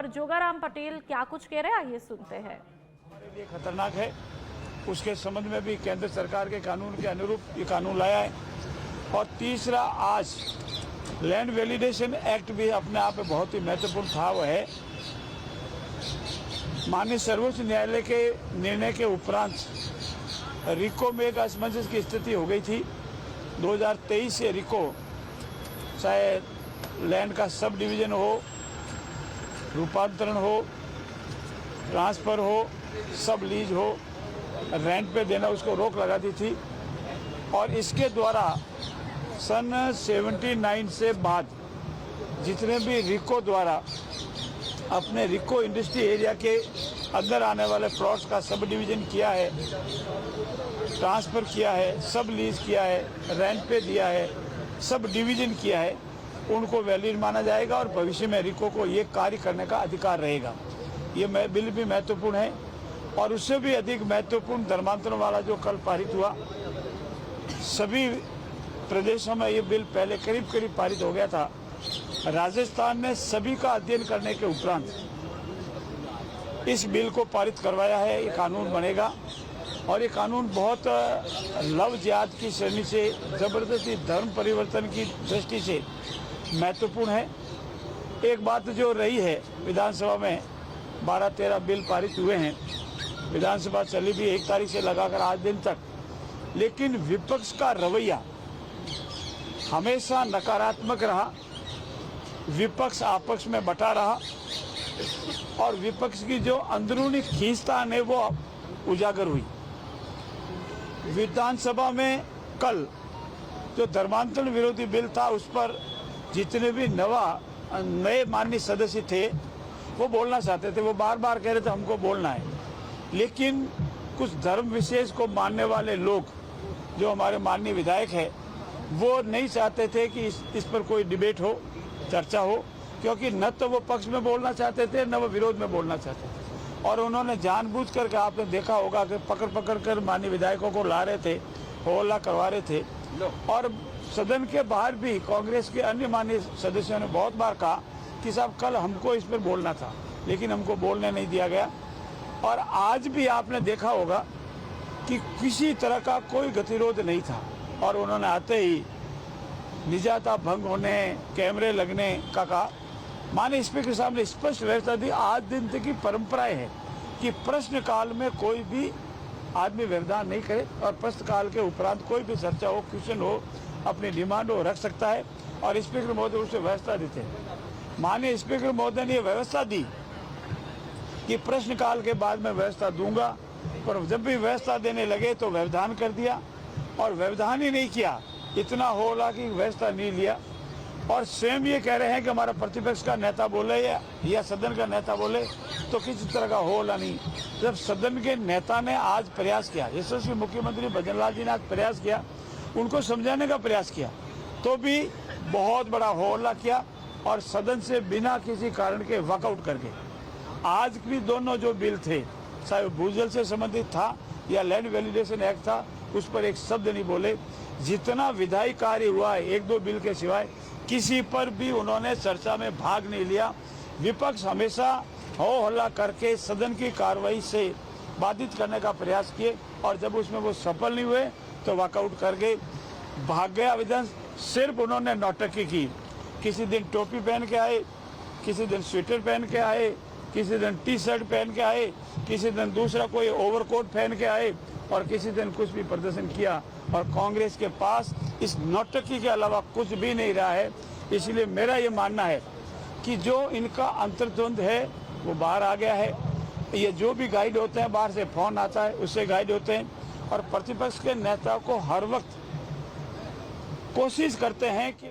जोगाराम पटेल क्या कुछ कह रहे हैं, आइए सुनते हैं। हमारे लिए खतरनाक है, उसके संबंध में भी केंद्र सरकार के कानून के अनुरूप ये कानून लाया है। और तीसरा, आज लैंड वैलिडेशन एक्ट भी अपने आप में बहुत ही महत्वपूर्ण था। वह है माननीय सर्वोच्च न्यायालय के निर्णय के उपरांत रिको में एक असमंजस की स्थिति हो गई थी। 2023 से रिको, चाहे लैंड का सब डिवीजन हो, रूपांतरण हो, ट्रांसफ़र हो, सब लीज हो, रेंट पे देना, उसको रोक लगा दी थी। और इसके द्वारा सन 79 से बाद जितने भी रिको द्वारा अपने रिको इंडस्ट्री एरिया के अंदर आने वाले प्लॉट्स का सब डिवीजन किया है, ट्रांसफ़र किया है, सब लीज किया है, रेंट पे दिया है, सब डिवीजन किया है, उनको वैलिड माना जाएगा और भविष्य में रिको को ये कार्य करने का अधिकार रहेगा। ये बिल भी महत्वपूर्ण है। और उससे भी अधिक महत्वपूर्ण धर्मांतरण वाला जो कल पारित हुआ, सभी प्रदेशों में ये बिल पहले करीब पारित हो गया था। राजस्थान ने सभी का अध्ययन करने के उपरांत इस बिल को पारित करवाया है। ये कानून बनेगा और ये कानून बहुत लव जिहाद की श्रेणी से, जबरदस्ती धर्म परिवर्तन की दृष्टि से महत्वपूर्ण है। एक बात जो रही है, विधानसभा में 12-13 बिल पारित हुए हैं, विधानसभा चली भी 1 तारीख से लगाकर आज दिन तक, लेकिन विपक्ष का रवैया हमेशा नकारात्मक रहा। विपक्ष आपस में बटा रहा और विपक्ष की जो अंदरूनी खींचतान है वो उजागर हुई। विधानसभा में कल जो धर्मांतरण विरोधी बिल था, उस पर जितने भी नए माननीय सदस्य थे वो बोलना चाहते थे। वो बार बार कह रहे थे हमको बोलना है, लेकिन कुछ धर्म विशेष को मानने वाले लोग जो हमारे माननीय विधायक हैं, वो नहीं चाहते थे कि इस पर कोई डिबेट हो, चर्चा हो, क्योंकि न तो वो पक्ष में बोलना चाहते थे, न वो विरोध में बोलना चाहते थे। और उन्होंने जानबूझ करके, आपने देखा होगा कि पकड़ कर माननीय विधायकों को ला रहे थे, हल्ला करवा रहे थे। और सदन के बाहर भी कांग्रेस के अन्य माननीय सदस्यों ने बहुत बार कहा कि साहब कल हमको इस पर बोलना था, लेकिन हमको बोलने नहीं दिया गया। और आज भी आपने देखा होगा कि किसी तरह का कोई गतिरोध नहीं था और उन्होंने आते ही निजाता भंग होने, कैमरे लगने का कहा। माननीय स्पीकर साहब ने स्पष्ट व्यवस्था दी। आज दिन तक की परंपराएं है कि प्रश्न काल में कोई भी आदमी व्यवधान नहीं करे और प्रश्न काल के उपरांत कोई भी चर्चा हो, क्वेश्चन हो, अपनी डिमांड हो, रख सकता है। और स्पीकर महोदय उसे व्यवस्था देते हैं। माननीय स्पीकर महोदय ने व्यवस्था दी कि प्रश्नकाल के बाद मैं व्यवस्था दूंगा, पर जब भी व्यवस्था देने लगे तो व्यवधान कर दिया और व्यवधान ही नहीं किया। इतना होला कि व्यवस्था नहीं लिया और स्वयं ये कह रहे हैं कि हमारा प्रतिपक्ष का नेता बोले या सदन का नेता बोले तो किसी तरह का होला नहीं। जब सदन के नेता ने आज प्रयास किया, यशस्वी मुख्यमंत्री भजनलाल जी ने आज प्रयास किया, उनको समझाने का प्रयास किया, तो भी बहुत बड़ा होला किया और सदन से बिना किसी कारण के वॉकआउट कर गए। आज भी दोनों जो बिल थे, चाहे भूजल से संबंधित था या लैंड वैलिडेशन एक्ट था, उस पर एक शब्द नहीं बोले। जितना विधायी कार्य हुआ है, 1-2 बिल के सिवाय किसी पर भी उन्होंने चर्चा में भाग नहीं लिया। विपक्ष हमेशा हो हल्ला करके सदन की कार्रवाई से बाधित करने का प्रयास किए और जब उसमें वो सफल नहीं हुए तो वॉकआउट कर गए, भाग गया विधान। सिर्फ उन्होंने नौटंकी की। किसी दिन टोपी पहन के आए, किसी दिन स्वेटर पहन के आए, किसी दिन टी-शर्ट पहन के आए, किसी दिन दूसरा कोई ओवरकोट पहन के आए और किसी दिन कुछ भी प्रदर्शन किया। और कांग्रेस के पास इस नौटंकी के अलावा कुछ भी नहीं रहा है। इसलिए मेरा ये मानना है कि जो इनका अंतर्द्वंद है वो बाहर आ गया है। ये जो भी गाइड होते हैं, बाहर से फोन आता है, उससे गाइड होते हैं और प्रतिपक्ष के नेता को हर वक्त कोशिश करते हैं कि